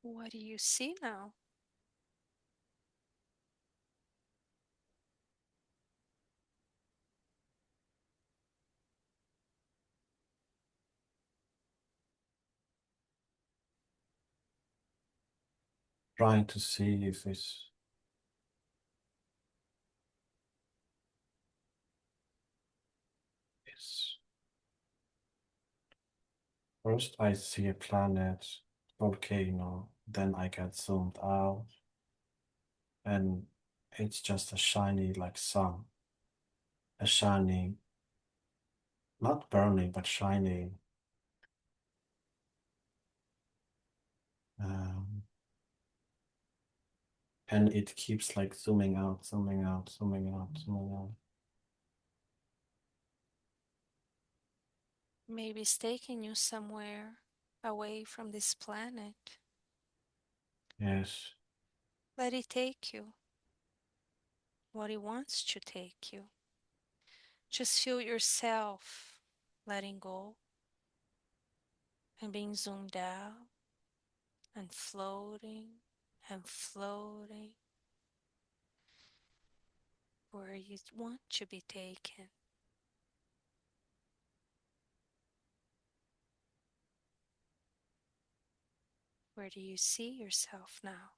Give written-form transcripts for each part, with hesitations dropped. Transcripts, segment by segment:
What do you see now? Trying to see if it's first I see a planet, volcano, then I get zoomed out, and it's just a shiny like sun, a shiny, not burning but shining. Um, and it keeps like zooming out, zooming out, zooming out, zooming out. Maybe it's taking you somewhere away from this planet. Yes, Let it take you what it wants to take you. Just feel yourself letting go and being zoomed out and floating where you want to be taken. Where do you see yourself now?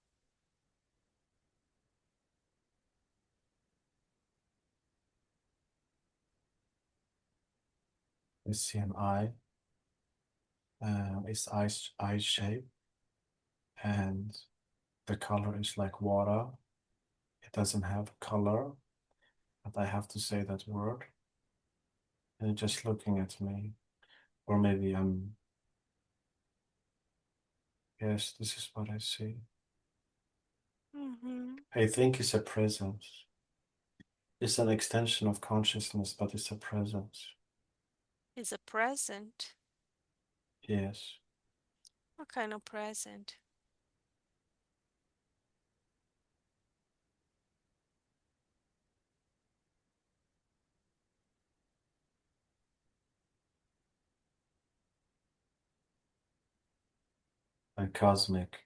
I see an eye. It's eye shape, and the color is like water. It doesn't have color, but I have to say that word. And it's just looking at me. Or maybe yes, this is what I see. Mm-hmm. I think it's a presence. It's an extension of consciousness, but it's a presence. Is a present. Yes, What kind of present? a cosmic,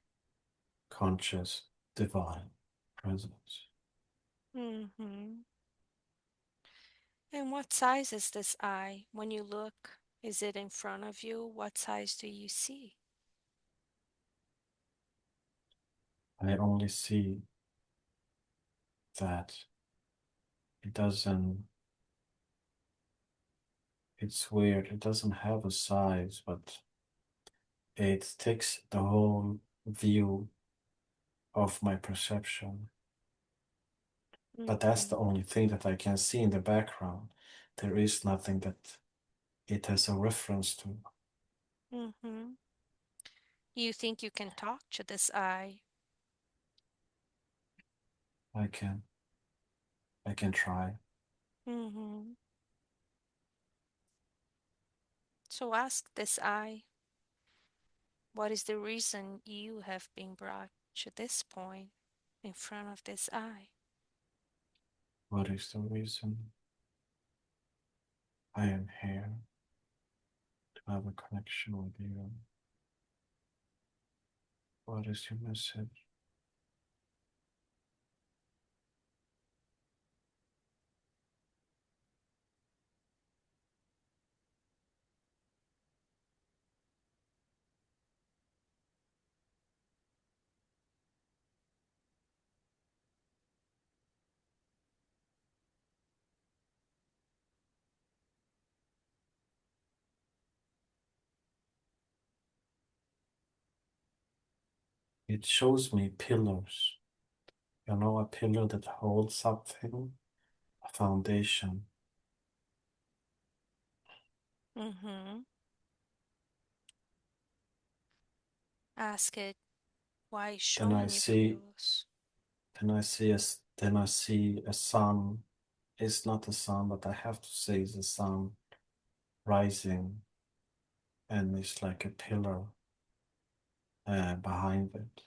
conscious, divine presence. Mm-hmm. And what size is this eye? When you look, is it in front of you? What size do you see? I only see that it doesn't, it's weird. It doesn't have a size, but it takes the whole view of my perception. But that's the Mm-hmm. only thing that I can see in the background. There is nothing that it has a reference to. Mm-hmm. You think you can talk to this eye? I can, I can try. Mm-hmm. So ask this eye, what is the reason you have been brought to this point in front of this eye? What is the reason I am here to have a connection with you? What is your message? It shows me pillars. You know, a pillar that holds something, a foundation. Mm-hmm. Ask it why it's Then I showing you see, pillows. then I see a sun. It's not a sun, but I have to say it's a sun rising, and it's like a pillar behind it,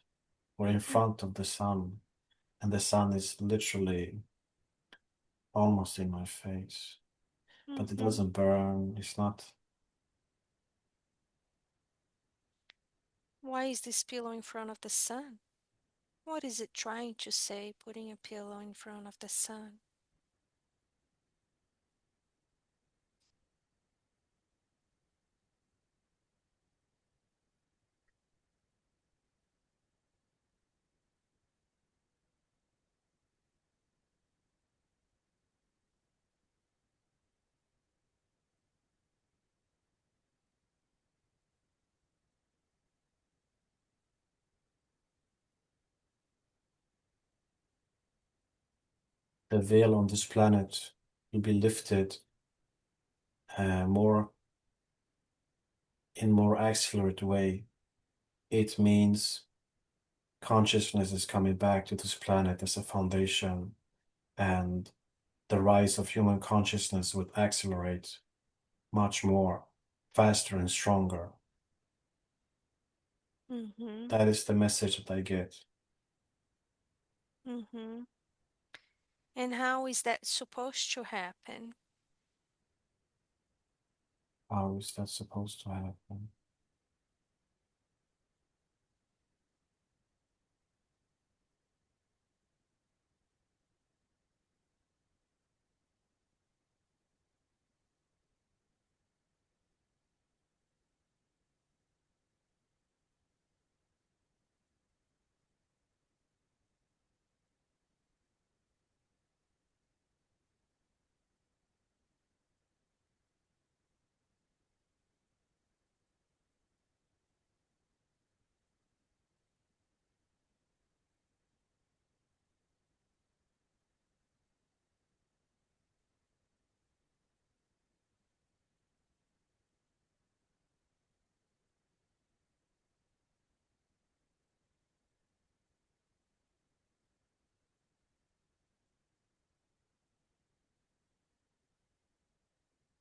or in front of the sun, and the sun is literally almost in my face, but it Mm-hmm. doesn't burn. It's not. Why is this pillow in front of the sun? What is it trying to say, putting a pillow in front of the sun? The veil on this planet will be lifted more in more accelerated way. It means consciousness is coming back to this planet as a foundation, and the rise of human consciousness would accelerate much more, faster and stronger. Mm-hmm. That is the message that I get. Mm-hmm. And how is that supposed to happen? How is that supposed to happen?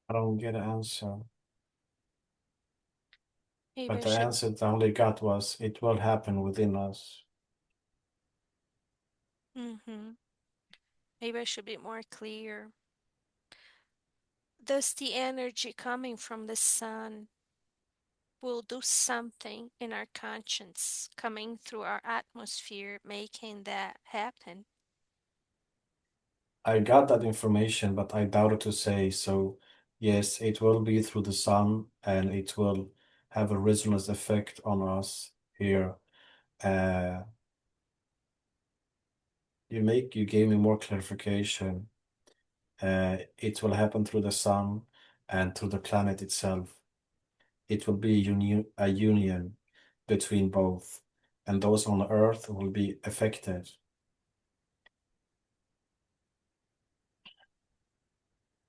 I don't get an answer. Maybe But I the should. answer that I only got was it will happen within us. Mm-hmm. Maybe I should be more clear. Does the energy coming from the sun will do something in our conscience, coming through our atmosphere, making that happen? I got that information, but I doubted to say so. Yes, it will be through the sun and it will have a resonance effect on us here. Uh, you gave me more clarification. It will happen through the sun and through the planet itself. It will be a union between both, and those on Earth will be affected.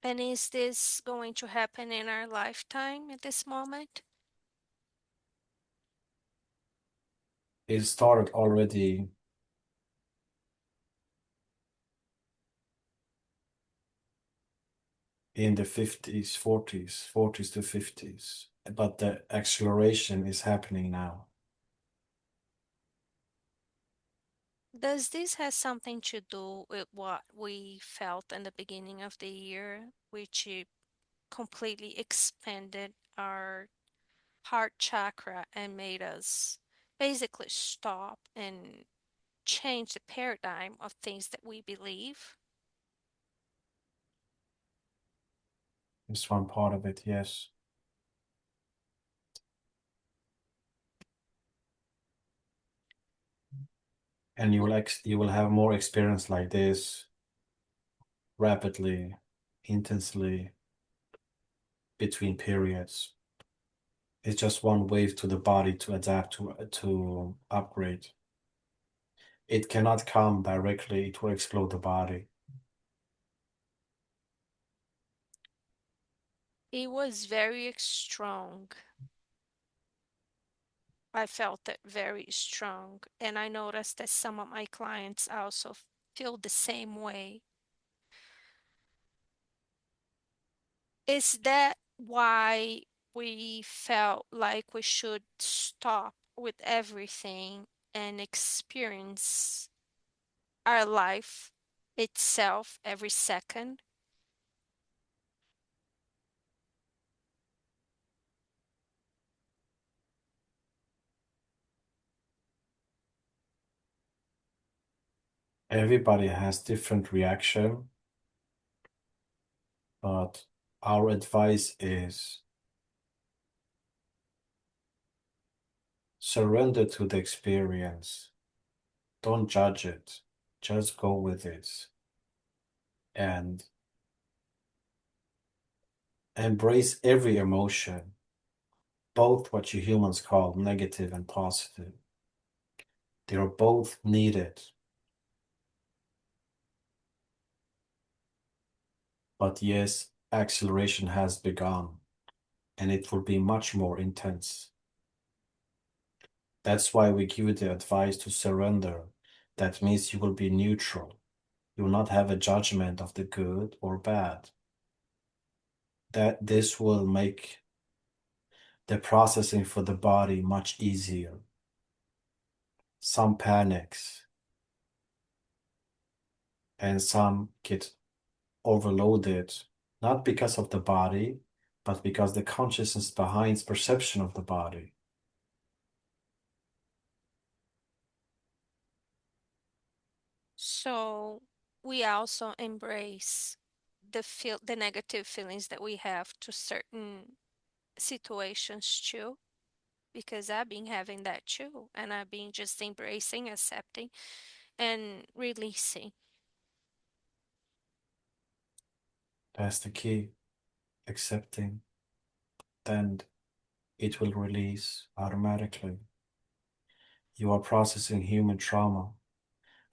And is this going to happen in our lifetime at this moment? It started already in the 50s, 40s, 40s to 50s, but the acceleration is happening now. Does this have something to do with what we felt in the beginning of the year, which it completely expanded our heart chakra and made us basically stop and change the paradigm of things that we believe? It's one part of it, yes. And you will have more experience like this rapidly, intensely between periods. It's just one wave to the body to adapt to upgrade. It cannot come directly, it will explode the body. It was very strong. I felt it very strong, and I noticed that some of my clients also feel the same way. Is that why we felt like we should stop with everything and experience our life itself every second? Everybody has different reaction, but our advice is surrender to the experience. Don't judge it. Just go with it and embrace every emotion, both what you humans call negative and positive. They are both needed. But yes, acceleration has begun and it will be much more intense. That's why we give you the advice to surrender. That means you will be neutral. You will not have a judgment of the good or bad. That this will make the processing for the body much easier. Some panics and some get overloaded, not because of the body, but because the consciousness behind perception of the body. So we also embrace the negative feelings that we have to certain situations too, because I've been having that too, and I've been just embracing, accepting, and releasing. That's the key. Accepting, then it will release automatically. You are processing human trauma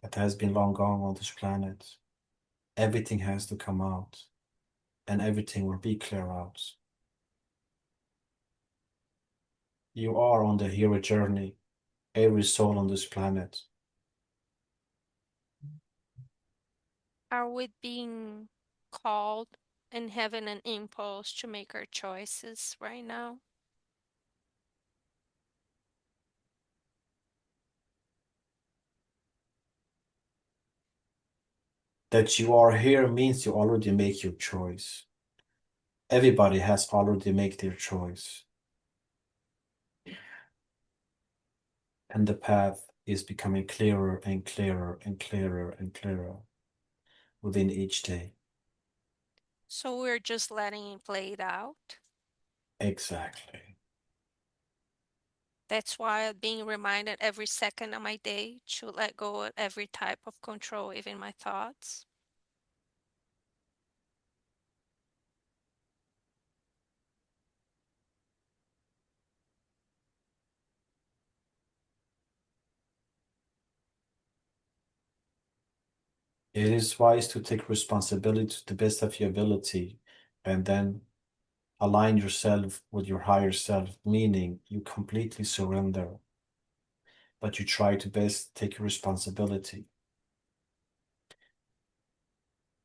that has been long gone on this planet. Everything has to come out, and everything will be clear out. You are on the hero journey, every soul on this planet. Are we being called and having an impulse to make our choices right now? That you are here means you already make your choice. Everybody has already made their choice, and the path is becoming clearer and clearer and clearer and clearer within each day. So we're just letting it play it out. Exactly. That's why I'm being reminded every second of my day to let go of every type of control, even my thoughts. It is wise to take responsibility to the best of your ability and then align yourself with your higher self, meaning you completely surrender, but you try to best take responsibility.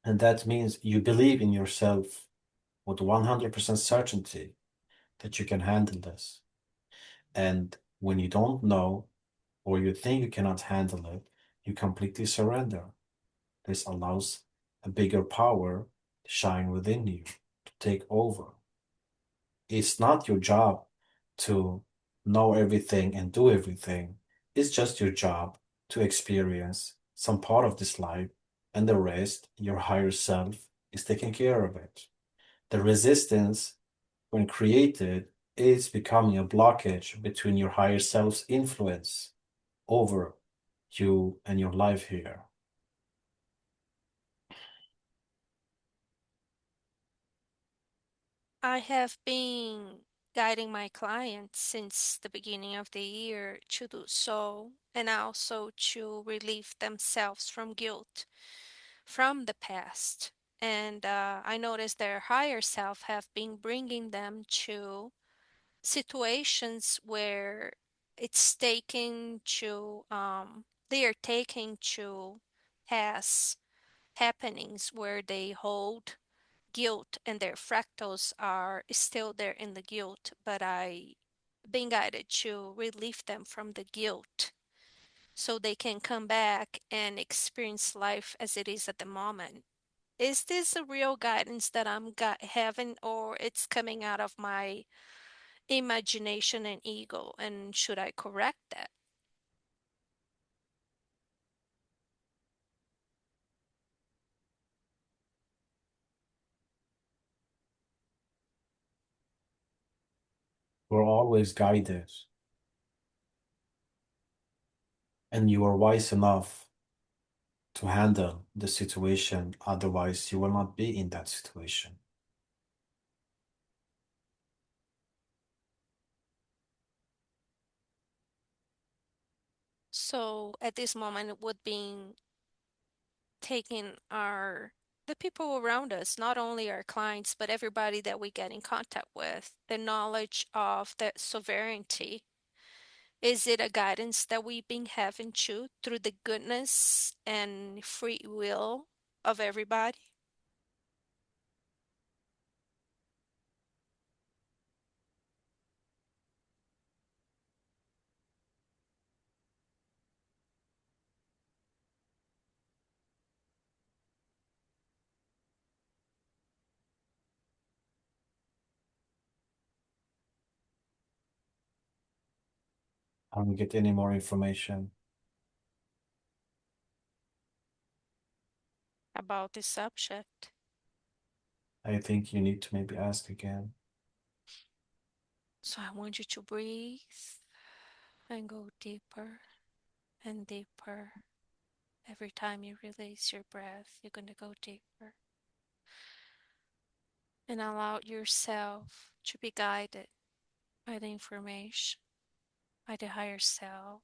And that means you believe in yourself with 100% certainty that you can handle this. And when you don't know or you think you cannot handle it, you completely surrender. This allows a bigger power to shine within you, to take over. It's not your job to know everything and do everything. It's just your job to experience some part of this life, and the rest, your higher self, is taking care of it. The resistance, when created, is becoming a blockage between your higher self's influence over you and your life here. I have been guiding my clients since the beginning of the year to do so, and also to relieve themselves from guilt from the past. And I noticed their higher self have been bringing them to situations where it's taking to they are taking to past happenings where they hold guilt and their fractals are still there in the guilt, but I being guided to relieve them from the guilt so they can come back and experience life as it is at the moment. Is this a real guidance that having, or it's coming out of my imagination and ego? And should I correct that? always guided and you are wise enough to handle the situation. Otherwise, you will not be in that situation. So at this moment, it would be taking the people around us, not only our clients, but everybody that we get in contact with, the knowledge of the sovereignty. Is it a guidance that we've been having too through the goodness and free will of everybody? I don't get any more information. About this subject. I think you need to maybe ask again. So I want you to breathe and go deeper and deeper. Every time you release your breath, you're going to go deeper and allow yourself to be guided by the information, by the higher self.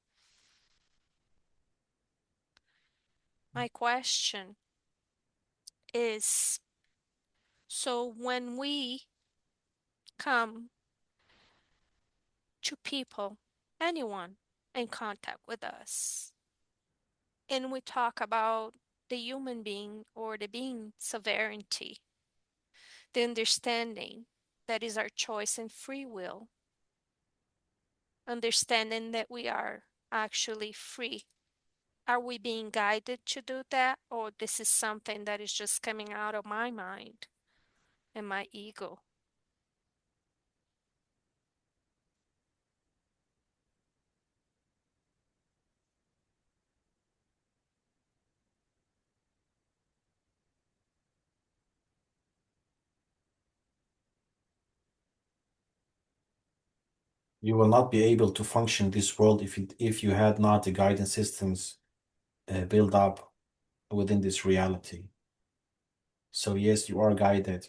My question is, so when we come to people, anyone in contact with us, and we talk about the human being or the being sovereignty, the understanding that is our choice and free will, understanding that we are actually free. Are we being guided to do that, or this is something that is just coming out of my mind and my ego? You will not be able to function in this world if you had not the guidance systems built up within this reality. So yes, you are guided.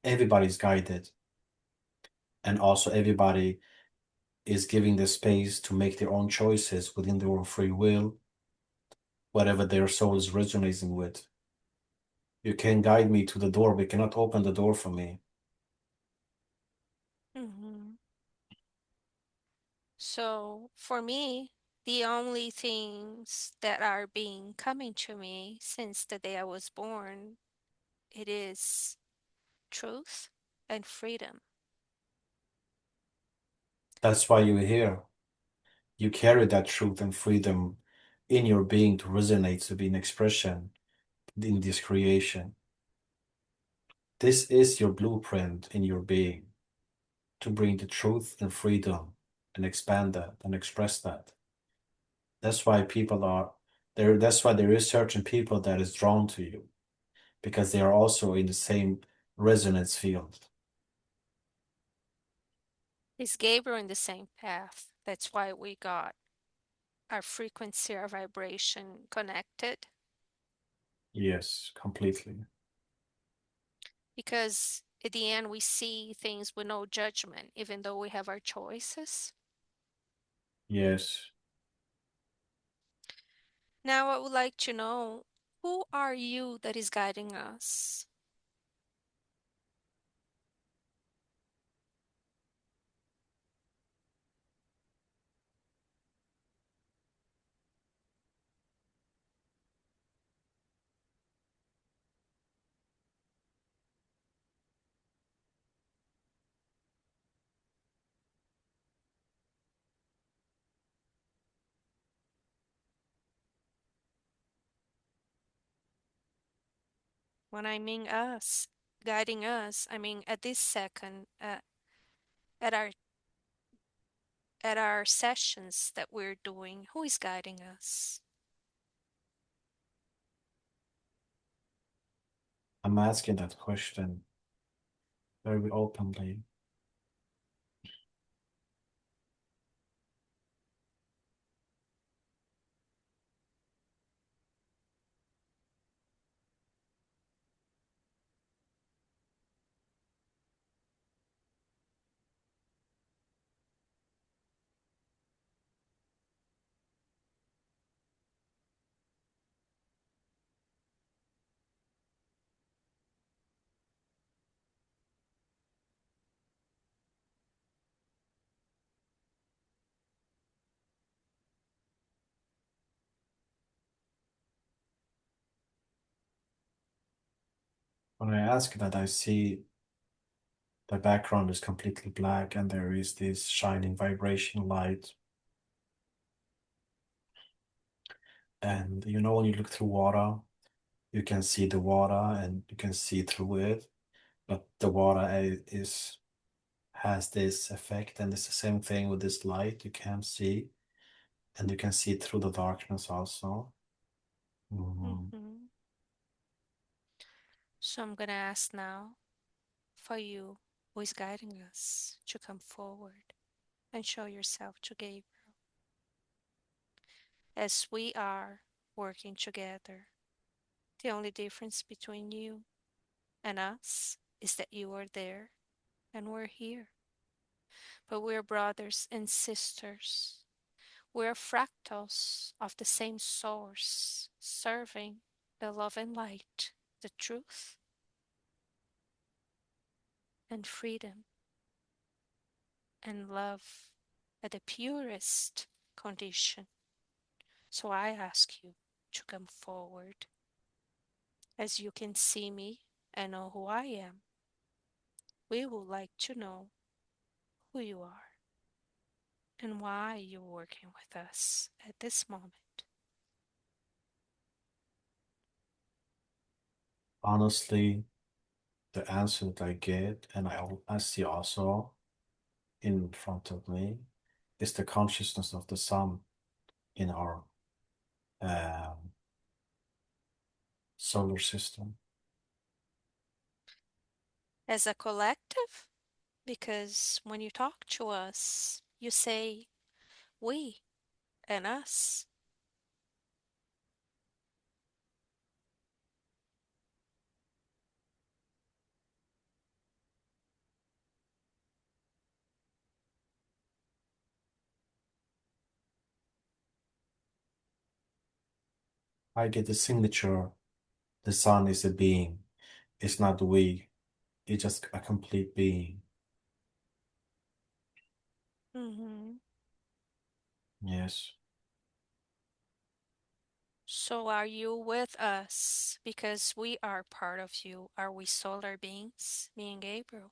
Everybody's guided, and also everybody is giving the space to make their own choices within their own free will, whatever their soul is resonating with. You can guide me to the door, but you cannot open the door for me. Mhm. So for me, the only things that are being coming to me since the day I was born, it is truth and freedom. That's why you're here. You carry that truth and freedom in your being to resonate, to be an expression in this creation. This is your blueprint in your being to bring the truth and freedom and expand that and express that. That's why people are there. That's why there is certain people that is drawn to you because they are also in the same resonance field. Is Gabriel in the same path? That's why we got our frequency, our vibration connected. Yes, completely. Because at the end, we see things with no judgment, even though we have our choices. Yes. Now, I would like to know, who are you that is guiding us? When I mean us, guiding us, I mean at this second, at our sessions that we're doing, who is guiding us? I'm asking that question very openly. When I ask that, I see the background is completely black and there is this shining vibration light. And you know, when you look through water, you can see the water and you can see through it, but the water is has this effect, and it's the same thing with this light. You can't see, and you can see through the darkness also. Mhm. Mm-hmm. So I'm gonna ask now for you who is guiding us to come forward and show yourself to Gabriel as we are working together. The only difference between you and us is that you are there and we're here. But we're brothers and sisters. We're fractals of the same source, serving the love and light, the truth and freedom and love at the purest condition. So I ask you to come forward. As you can see me and know who I am, we would like to know who you are and why you're working with us at this moment. Honestly, the answer that I get, and I see also in front of me, is the consciousness of the sun in our um, solar system. As a collective, because when you talk to us, you say we and us. I get the signature. The sun is a being. It's not we. It's just a complete being. Mm-hmm. Yes. So are you with us? Because we are part of you. Are we solar beings? Me and Gabriel.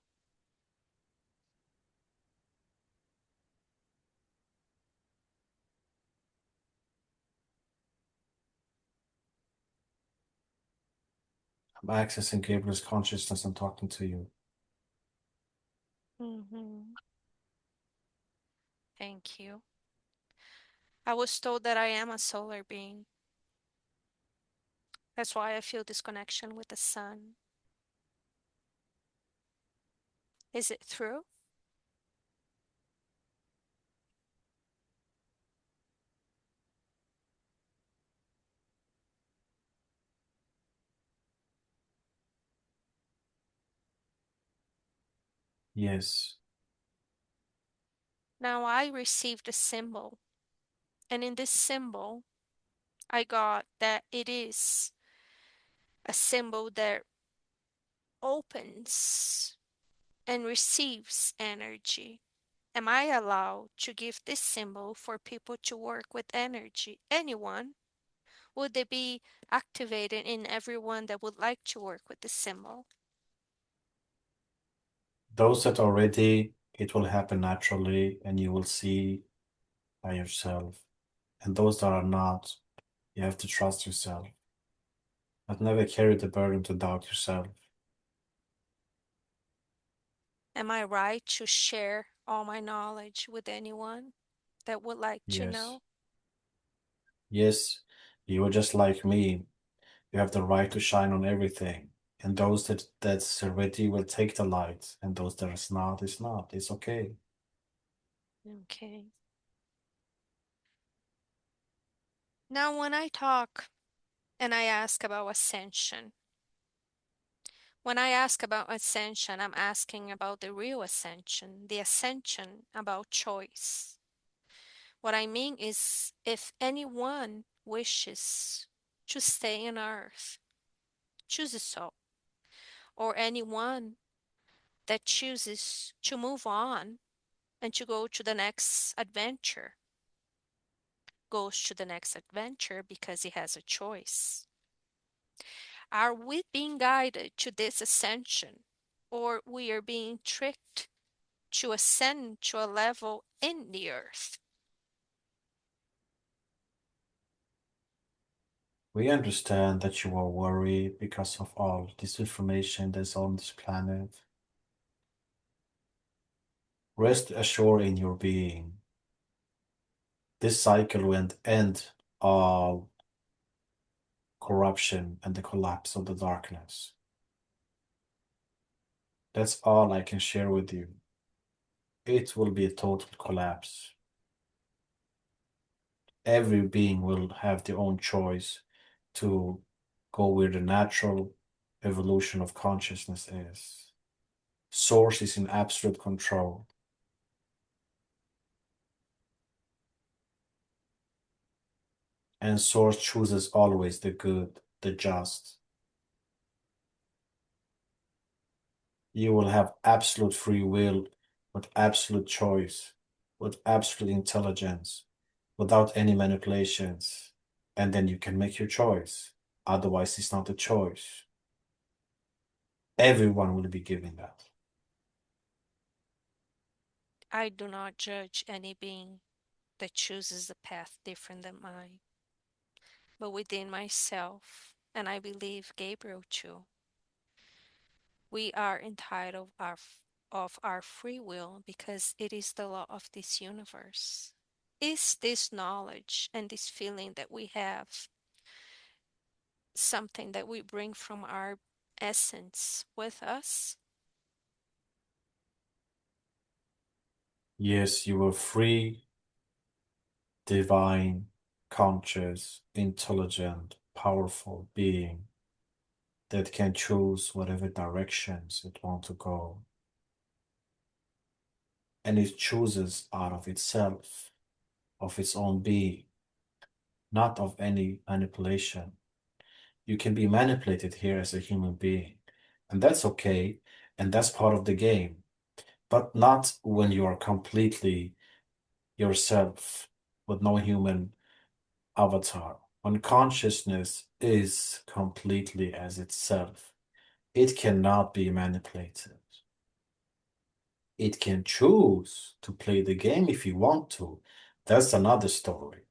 I'm accessing Gabriel's consciousness and talking to you. Mm-hmm. Thank you. I was told that I am a solar being. That's why I feel this connection with the sun. Is it true? Yes. Now I received a symbol, and in this symbol, I got that it is a symbol that opens and receives energy. Am I allowed to give this symbol for people to work with energy? Anyone? Would they be activated in everyone that would like to work with this symbol? Those that are ready, it will happen naturally and you will see by yourself. And those that are not, you have to trust yourself. But never carry the burden to doubt yourself. Am I right to share all my knowledge with anyone that would like to Yes. know? Yes, you are just like me. You have the right to shine on everything. And those that's ready will take the light, and those that is not, is not. It's okay. Okay. Now, when I talk and I ask about ascension, when I ask about ascension, I'm asking about the real ascension, the ascension about choice. What I mean is, if anyone wishes to stay on earth, chooses so, or anyone that chooses to move on and to go to the next adventure, goes to the next adventure because he has a choice. Are we being guided to this ascension, or we are being tricked to ascend to a level in the earth? We understand that you are worried because of all this information that's on this planet. Rest assured in your being. This cycle will end all corruption and the collapse of the darkness. That's all I can share with you. It will be a total collapse. Every being will have their own choice to go where the natural evolution of consciousness is. Source is in absolute control, and Source chooses always the good, the just. You will have absolute free will, with absolute choice, with absolute intelligence, without any manipulations, and then you can make your choice. Otherwise, it's not a choice. Everyone will be given that. I do not judge any being that chooses a path different than mine, but within myself, and I believe Gabriel too, we are entitled of our free will because it is the law of this universe. Is this knowledge and this feeling that we have something that we bring from our essence with us? Yes, you are free, divine, conscious, intelligent, powerful being that can choose whatever directions it wants to go. And it chooses out of itself, of its own being, not of any manipulation. You can be manipulated here as a human being, and that's okay, and that's part of the game, but not when you are completely yourself with no human avatar. When consciousness is completely as itself, it cannot be manipulated. It can choose to play the game if you want to. That's another story.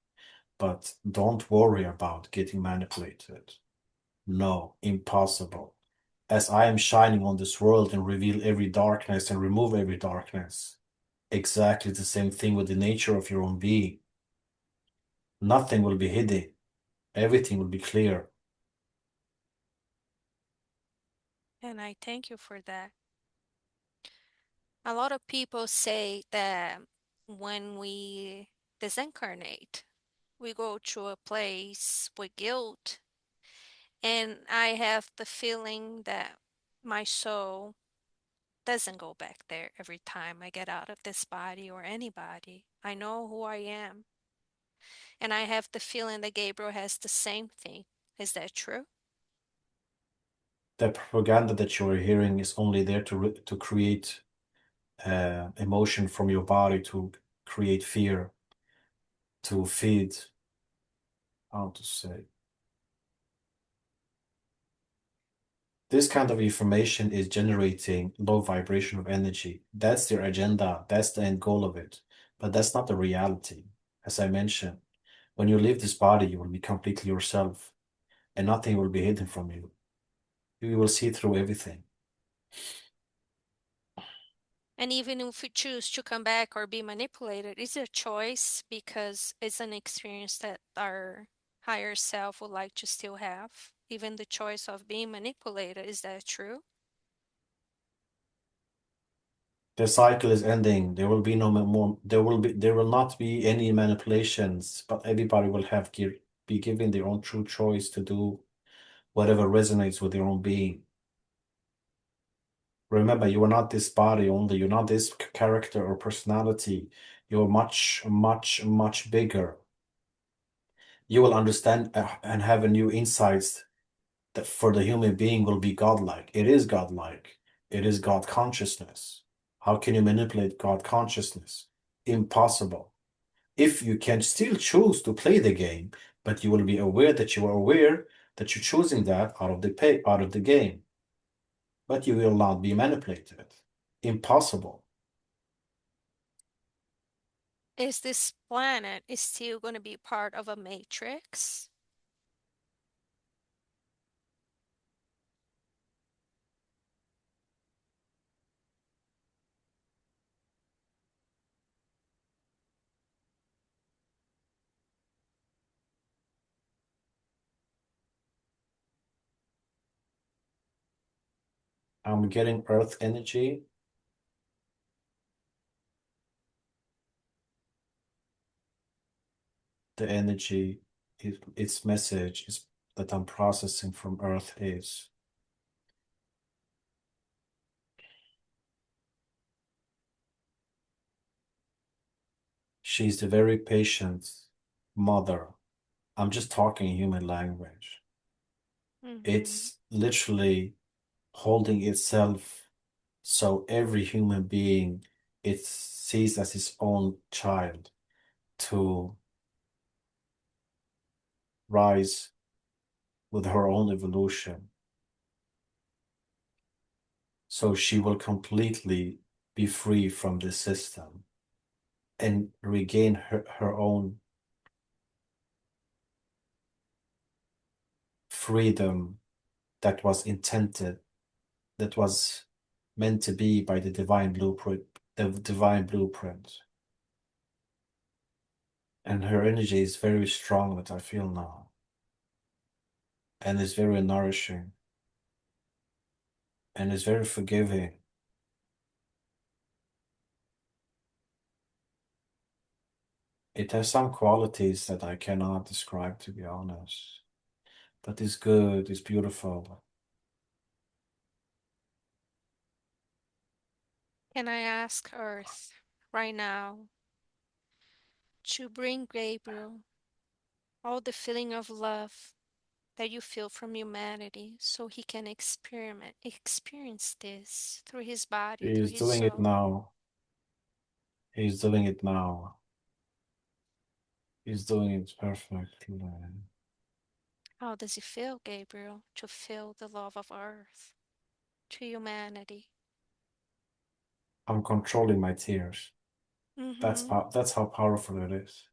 But don't worry about getting manipulated. No, impossible. As I am shining on this world and reveal every darkness and remove every darkness. Exactly the same thing with the nature of your own being. Nothing will be hidden. Everything will be clear. And I thank you for that. A lot of people say that when we disincarnate, we go to a place with guilt. And I have the feeling that my soul doesn't go back there every time I get out of this body or anybody. I know who I am. And I have the feeling that Gabriel has the same thing. Is that true? The propaganda that you are hearing is only there to create emotion from your body, to create fear, to feed, how to say. This kind of information is generating low vibration of energy. That's their agenda. That's the end goal of it. But that's not the reality. As I mentioned, when you leave this body, you will be completely yourself and nothing will be hidden from you. You will see through everything. And even if we choose to come back or be manipulated, it's a choice because it's an experience that our higher self would like to still have. even the choice of being manipulated. Is that true? The cycle is ending. There will be no more. There will not be any manipulations, but everybody will be given their own true choice to do whatever resonates with their own being. Remember, you are not this body only. You're not this character or personality. You're much, much, much bigger. You will understand and have a new insights that for the human being will be godlike. It is godlike. It is God consciousness. How can you manipulate God consciousness? Impossible. If you can still choose to play the game, but you will be aware that you are aware that you're choosing that out of the game, but you will not be manipulated. Impossible. Is this planet is still going to be part of a matrix? I'm getting earth energy. The energy, its message is that I'm processing from earth is she's the very patient mother. I'm just talking human language. Mm-hmm. It's literally holding itself so every human being it sees as his own child to rise with her own evolution. So she will completely be free from the system and regain her own freedom that was intended, that was meant to be by the divine blueprint. And her energy is very strong that I feel now, and is very nourishing, and is very forgiving. It has some qualities that I cannot describe, to be honest, but it's good, it's beautiful. Can I ask Earth right now to bring Gabriel all the feeling of love that you feel from humanity so he can experience this through his body, through He's his doing it soul? now. He's doing it now. He's doing it perfectly. How does it feel, Gabriel, to feel the love of Earth to humanity? I'm controlling my tears. Mm-hmm. That's how powerful it is.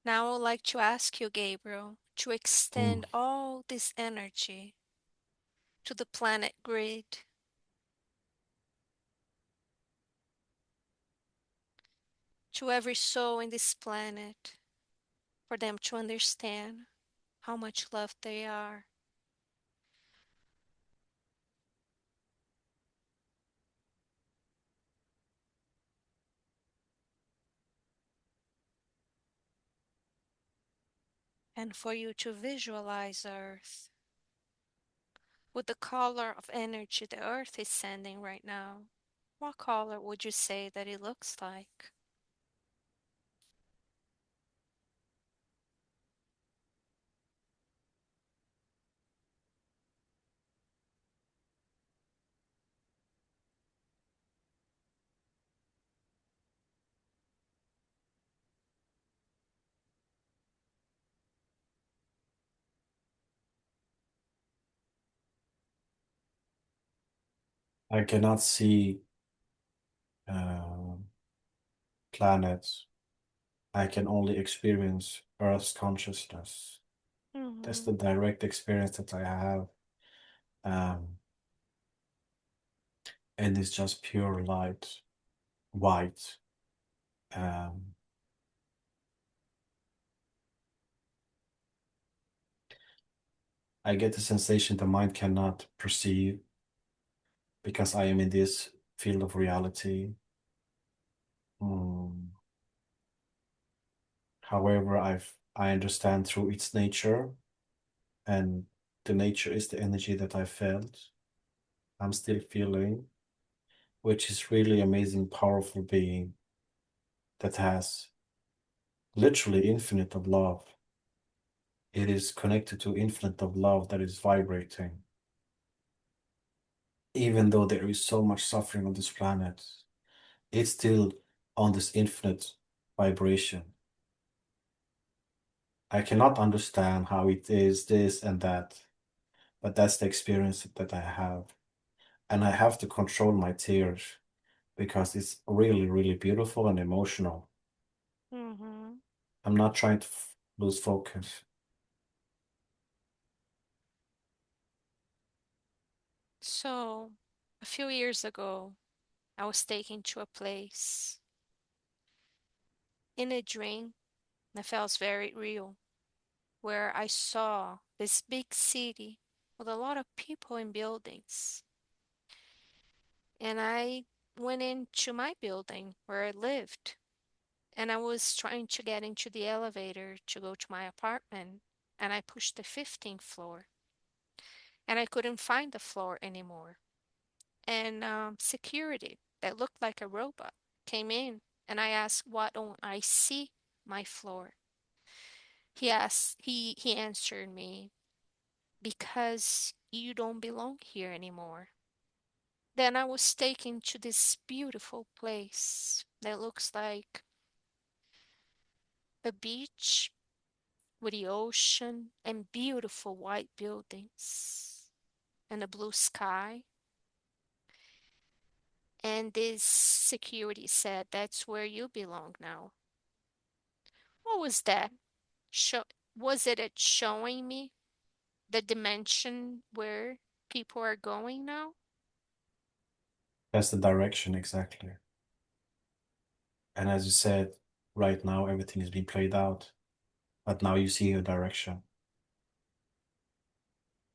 Now I would like to ask you, Gabriel, to Mm. extend all this energy to the planet grid, to every soul in this planet, for them to understand how much love they are. And for you to visualize Earth with the color of energy the Earth is sending right now. What color would you say that it looks like? I cannot see uh, planets. I can only experience Earth's consciousness. That's the Mm-hmm. direct experience that I have. Um, and it's just pure light, white. Um, I get the sensation the mind cannot perceive because I am in this field of reality. Hmm. However, I understand through its nature, and the nature is the energy that I felt. I'm still feeling, which is really amazing, powerful being that has literally infinite of love. It is connected to infinite of love that is vibrating. Even though there is so much suffering on this planet, it's still on this infinite vibration. I cannot understand how it is this and that, but that's the experience that I have. And I have to control my tears because it's really, really beautiful and emotional. Mm-hmm. I'm not trying to lose focus. So, a few years ago, I was taken to a place in a dream that felt very real, where I saw this big city with a lot of people and buildings. And I went into my building where I lived, and I was trying to get into the elevator to go to my apartment, and I pushed the 15th floor, and I couldn't find the floor anymore. And security that looked like a robot came in, and I asked, "Why don't I see my floor?" He answered me, "Because you don't belong here anymore." Then I was taken to this beautiful place that looks like a beach with the ocean and beautiful white buildings and a blue sky. And this security said, "That's where you belong now." What was that? Show Was it showing me the dimension where people are going now? That's the direction exactly. And as you said, right now everything is being played out, but now you see a direction.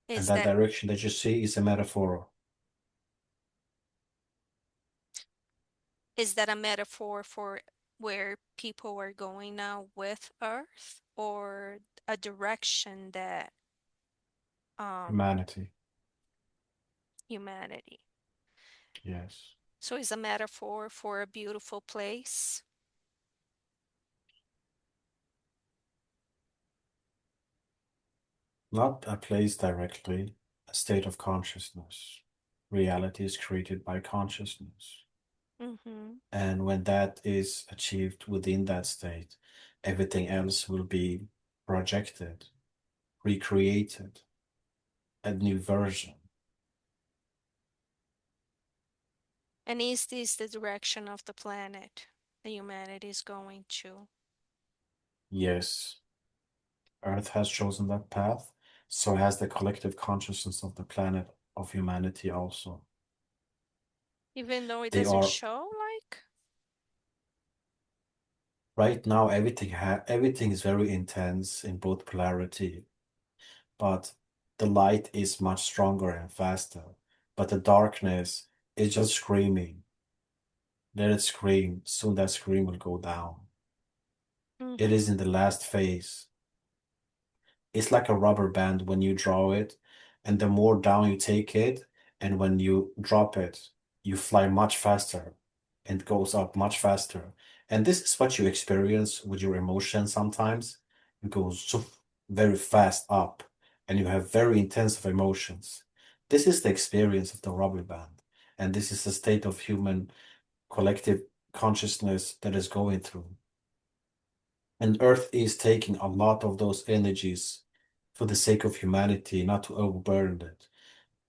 And Is that that direction that you see is a metaphor. is that a metaphor for where people are going now with Earth, or a direction that um Humanity. humanity? Yes. So is a metaphor for a beautiful place? Not a place directly, a state of consciousness. Reality is created by consciousness. Mm-hmm. And when that is achieved within that state, everything else will be projected, recreated, a new version. And is this the direction of the planet that humanity is going to? Yes, Earth has chosen that path, so has the collective consciousness of the planet of humanity also. Even though it They doesn't are show like? right now everything is very intense in both polarity, but the light is much stronger and faster. But the darkness is just screaming. Let it scream. Soon that scream will go down. It is Mm-hmm. in the last phase. It's like a rubber band when you draw it, and the more down you take it, and when you drop it, you fly much faster and goes up much faster. And this is what you experience with your emotions sometimes. You go very fast up, and you have very intensive emotions. This is the experience of the rubber band, and this is the state of human collective consciousness that is going through. And Earth is taking a lot of those energies for the sake of humanity, not to overburden it.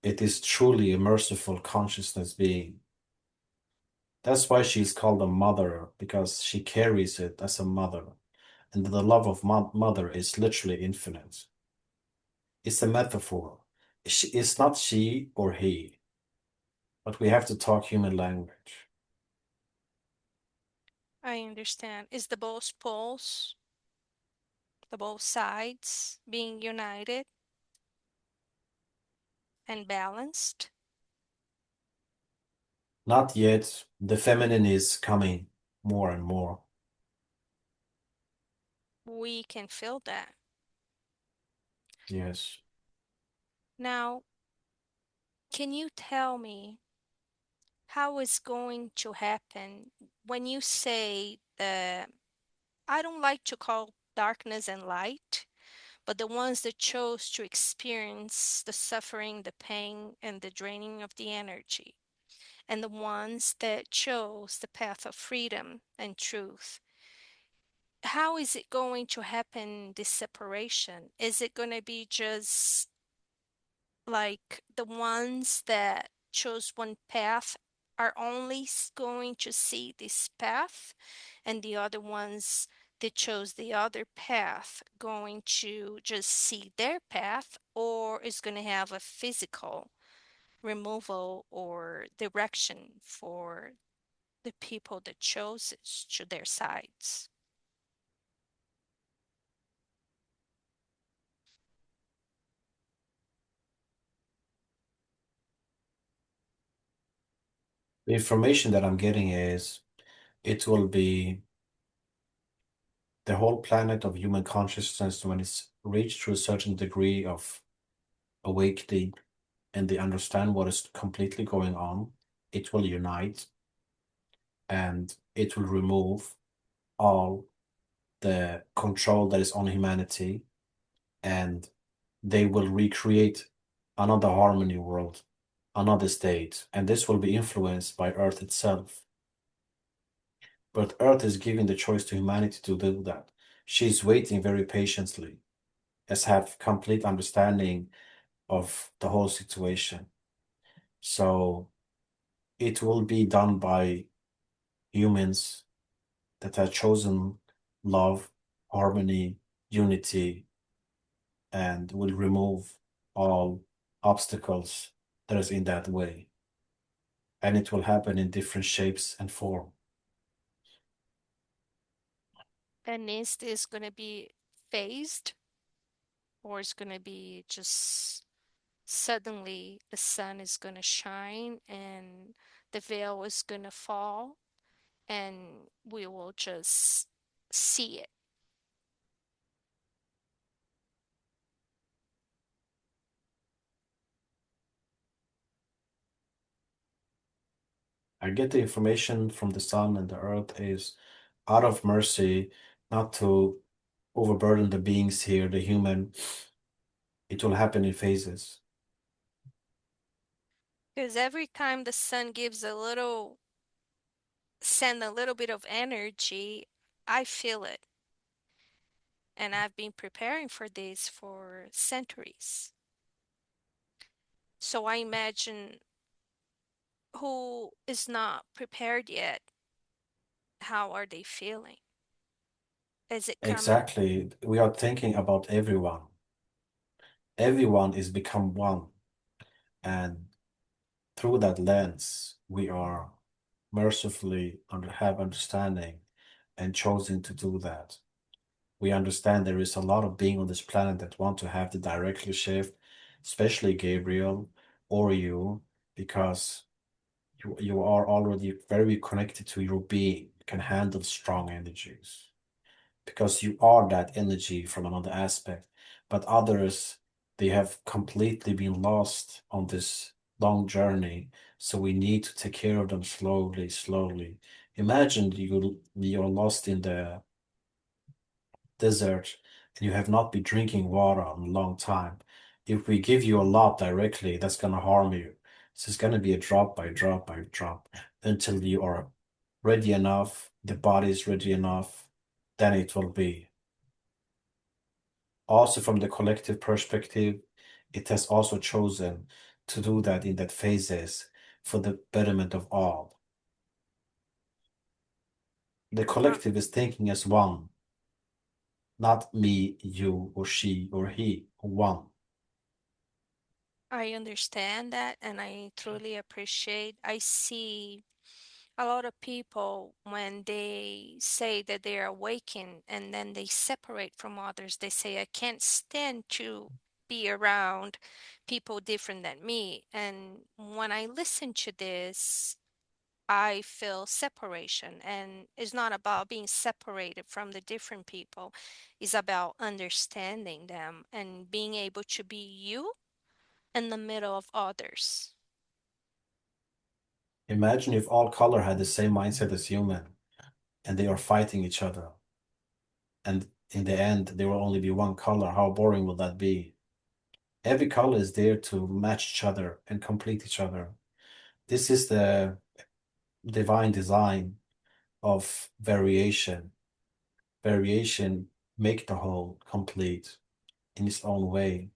It is truly a merciful consciousness being. That's why she's called a mother, because she carries it as a mother. And the love of mother is literally infinite. It's a metaphor. It's not she or he, but we have to talk human language. I understand. Is the both poles, the both sides being united? and balanced. Not yet. The feminine is coming more and more. We can feel that. Yes. Now, can you tell me how it's going to happen when you say the, I don't like to call darkness and light, but the ones that chose to experience the suffering, the pain, and the draining of the energy, and the ones that chose the path of freedom and truth. How is it going to happen, this separation? Is it going to be just like the ones that chose one path are only going to see this path, and the other ones that chose the other path going to just see their path, or is going to have a physical removal or direction for the people that chose it to their sides? The information that I'm getting is it will be the whole planet of human consciousness when it's reached to a certain degree of awakening and they understand what is completely going on, it will unite and it will remove all the control that is on humanity and they will recreate another harmony world, another state, and this will be influenced by Earth itself. But Earth is giving the choice to humanity to do that. She's waiting very patiently, as have complete understanding of the whole situation. So it will be done by humans that have chosen love, harmony, unity, and will remove all obstacles that is in that way. And it will happen in different shapes and form. And is this going to be phased, or is going to be just suddenly the sun is going to shine and the veil is going to fall and we will just see it? I get the information from the sun and the earth is out of mercy, not to overburden the beings here, the human. It will happen in phases. Because every time the sun gives a little, send a little bit of energy, I feel it. And I've been preparing for this for centuries. So I imagine who is not prepared yet, how are they feeling? Is it coming? Exactly. We are thinking about everyone. Everyone is become one. And through that lens, we are mercifully have understanding and chosen to do that. We understand there is a lot of being on this planet that want to have the directly shift, especially Gabriel or you, because you are already very connected to your being, can handle strong energies, because you are that energy from another aspect. But others, they have completely been lost on this long journey. So we need to take care of them slowly, slowly. Imagine you're lost in the desert and you have not been drinking water in a long time. If we give you a lot directly, that's gonna harm you. So it's gonna be a drop by drop by drop until you are ready enough, the body is ready enough, then it will be. Also, from the collective perspective, it has also chosen to do that in that phases for the betterment of all. The Uh, collective is thinking as one, not me, you, or she, or he, one. I understand that and I truly appreciate. I see a lot of people when they say that they are awakened and then they separate from others, they say, I can't stand to be around people different than me. And when I listen to this, I feel separation. And it's not about being separated from the different people, it's about understanding them and being able to be you in the middle of others. Imagine if all color had the same mindset as human and they are fighting each other. And in the end, there will only be one color. How boring will that be? Every color is there to match each other and complete each other. This is the divine design of variation. Variation make the whole complete in its own way.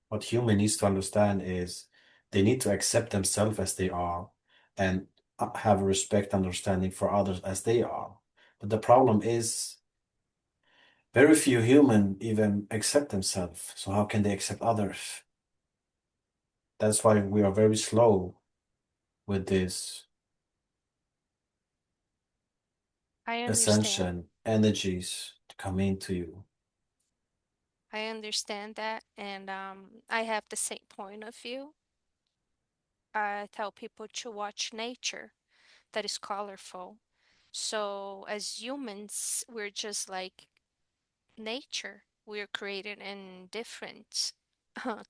What human needs to understand is they need to accept themselves as they are and have a respect understanding for others as they are. But the problem is very few human even accept themselves. So how can they accept others? That's why we are very slow with this I understand. ascension energies to come into you. I understand that. And I have the same point of view. I tell people to watch nature that is colorful. So, as humans, we're just like nature. We're created in different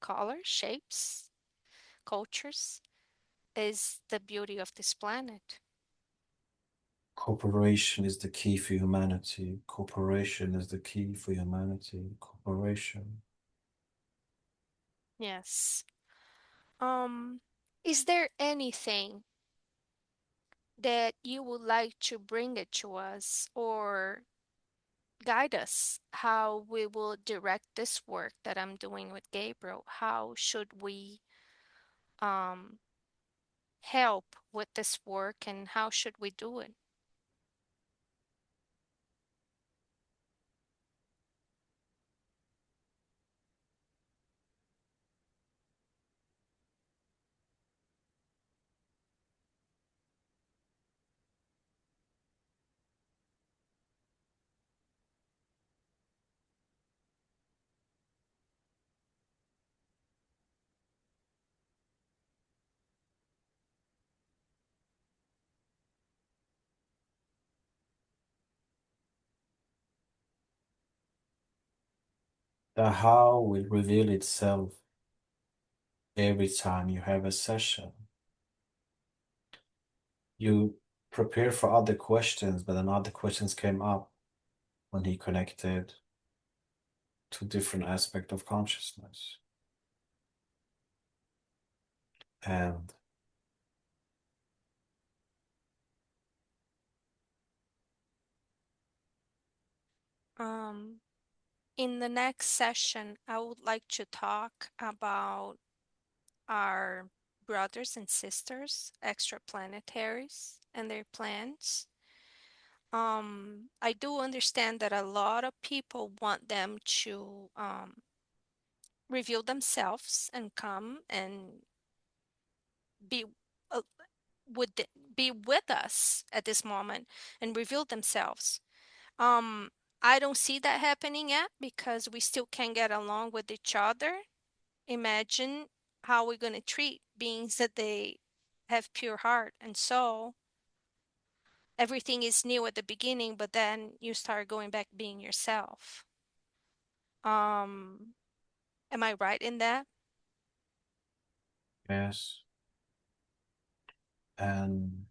colors, shapes, cultures, is the beauty of this planet. Cooperation is the key for humanity. Cooperation is the key for humanity. Cooperation. Yes. Um, is there anything that you would like to bring it to us or guide us how we will direct this work that I'm doing with Gabriel? How should we um help with this work and how should we do it? The how will reveal itself every time you have a session. You prepare for other questions, but then other questions came up when he connected to different aspect of consciousness. And Um, in the next session, I would like to talk about our brothers and sisters, extraplanetaries, and their plans. I do understand that a lot of people want them to reveal themselves and come and be uh, would be with us at this moment and reveal themselves. Um, I don't see that happening yet because we still can't get along with each other. Imagine how we're going to treat beings that they have pure heart and soul. Everything is new at the beginning, but then you start going back being yourself. Um, am I right in that? yes, and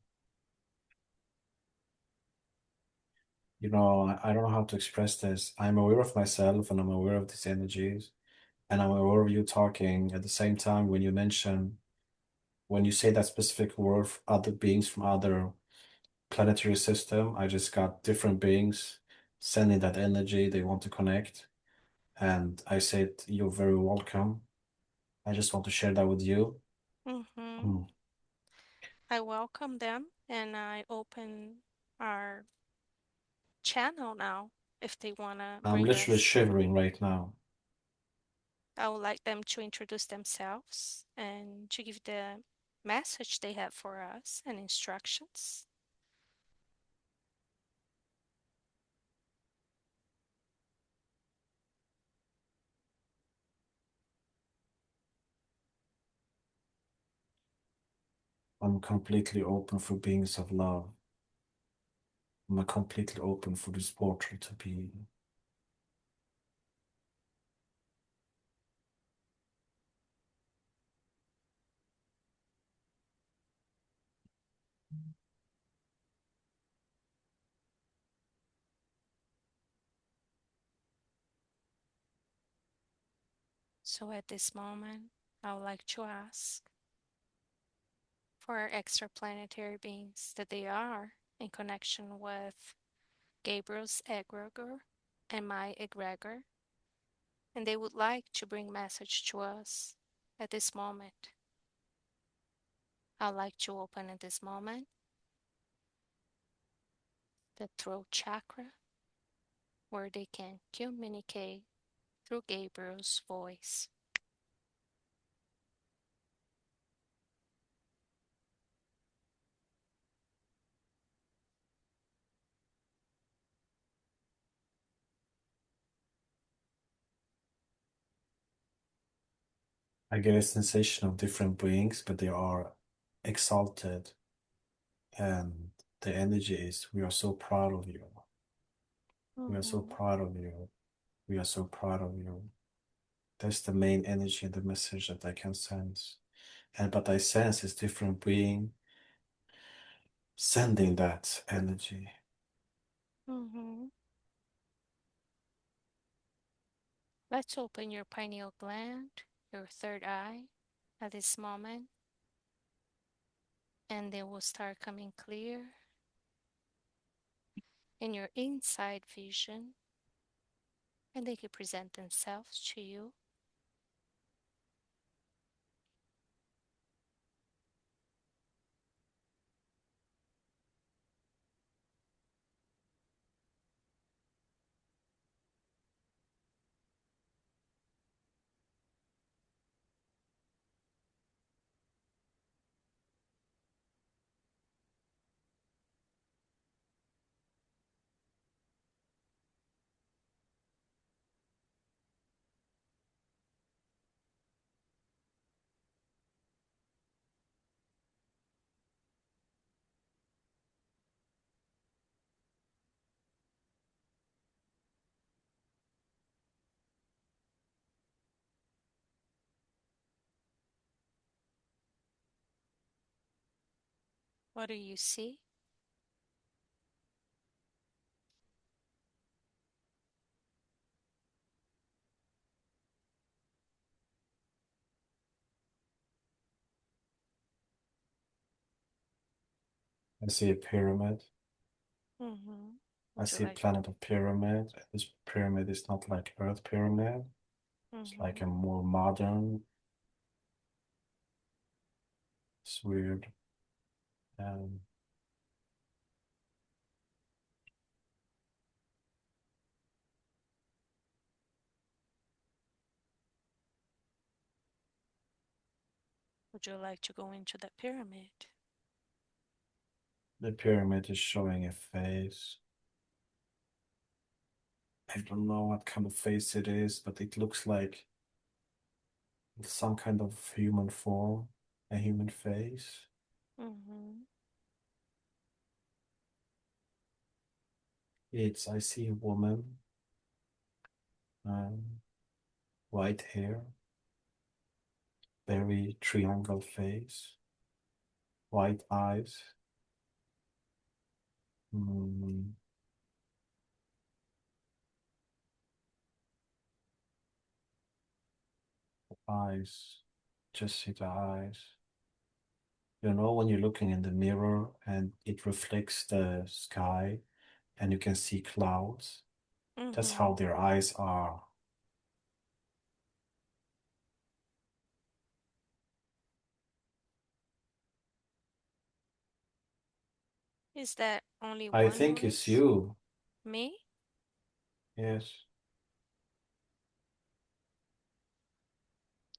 I don't know how to express this. I'm aware of myself and I'm aware of these energies, and I'm aware of you talking at the same time when you say that specific word, other beings from other planetary system, I just got different beings sending that energy. They want to connect. And I said, you're very welcome. I just want to share that with you. Mm-hmm. Mm. I welcome them and I open our channel now if they want to I'm bring literally us. shivering right now. I would like them to introduce themselves and to give the message they have for us and instructions. I'm completely open for beings of love. I'm completely open for this portal to be. So at this moment, I would like to ask for our extraplanetary beings that they are in connection with Gabriel's egregor and my egregor, and they would like to bring message to us at this moment. I'd like to open at this moment the throat chakra where they can communicate through Gabriel's voice. I get a sensation of different beings, but they are exalted, and the energy is we are so proud of you. We are so Mm-hmm. proud of you. We are so proud of you. That's the main energy and the message that I can sense. And but I sense it's different being sending that energy. Mm-hmm. Let's open your pineal gland, your third eye, at this moment, and they will start coming clear in your inside vision, and they can present themselves to you. What do you see? I see a pyramid. Mm-hmm. I Would you see a like? planet of pyramid. This pyramid is not like Earth pyramid. It's like Mm-hmm. a more modern. It's weird. Um, Would you like to go into that pyramid? the pyramid is showing a face. I don't know what kind of face it is, but it looks like some kind of human form, a human face. Mm-hmm. I see a woman, um, white hair, very triangle face, white eyes, mm, eyes, just see the eyes. You know, when you're looking in the mirror and it reflects the sky and you can see clouds, that's Mm-hmm. how their eyes are. Is that only I one think it's voice? you. Me? Yes.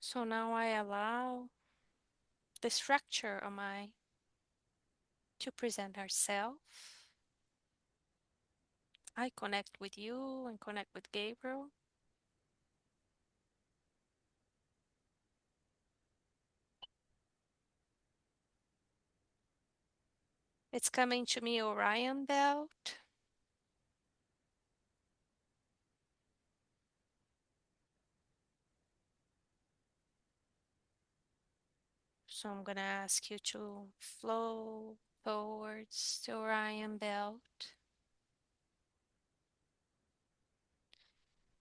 So now I allow the structure of my to present herself. I connect with you and connect with Gabriel. It's coming to me Orion belt. So I'm gonna ask you to flow towards the Orion belt.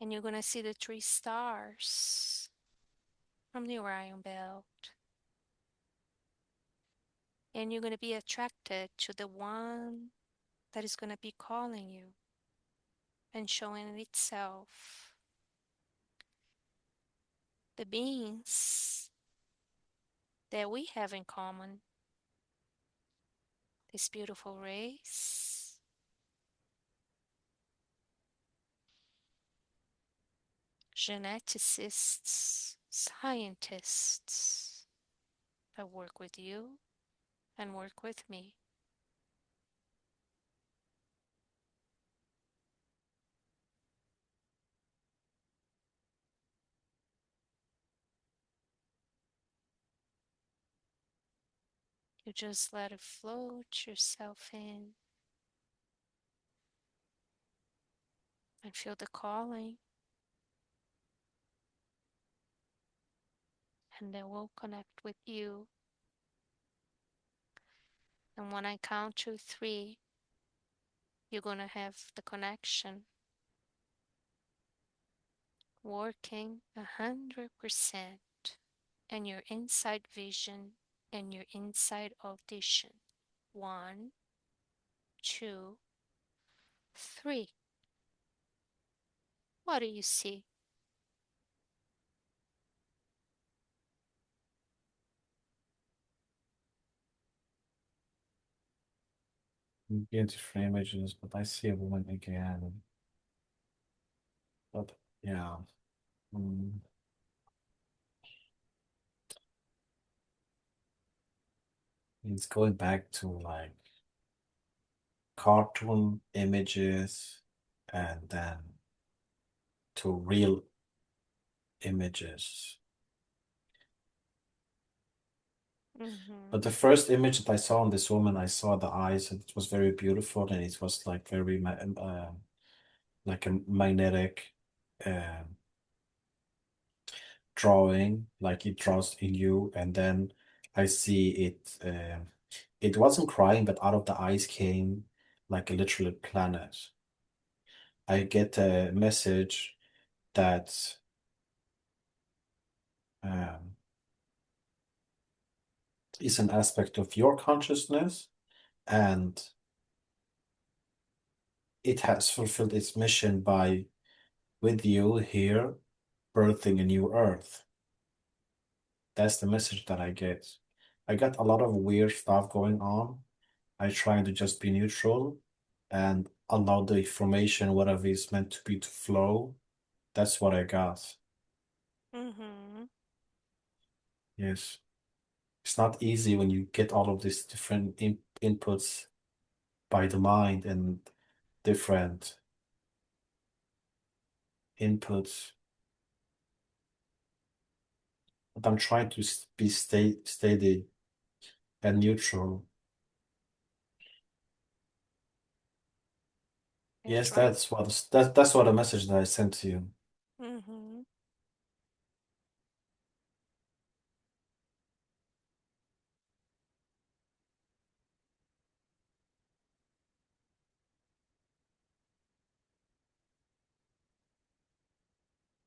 And you're gonna see the three stars from the Orion belt. And you're gonna be attracted to the one that is gonna be calling you and showing itself. The beings that we have in common, this beautiful race, geneticists, scientists that work with you and work with me. You just let it float yourself in and feel the calling, and they will connect with you. And when I count to three, you're going to have the connection working 100% and your inside vision and your inside audition. One, two, three. What do you see? Get different images, but I see a woman again. But yeah, mm, it's going back to like cartoon images and then to real images. Mm-hmm. But the first image that I saw on this woman, I saw the eyes, and it was very beautiful, and it was like very like a magnetic uh, drawing, like it draws in you, and then I see it. It wasn't crying, but out of the eyes came like a literal planet. I get a message that um, is an aspect of your consciousness, and it has fulfilled its mission by with you here birthing a new earth. That's the message that I get. I got a lot of weird stuff going on. I try to just be neutral and allow the information, whatever is meant to be, to flow. That's what I got. Mm-hmm. Yes. It's not easy when you get all of these different inputs by the mind and different inputs. But I'm trying to be steady and neutral. Yeah, Yes, try. that's what the message that I sent to you.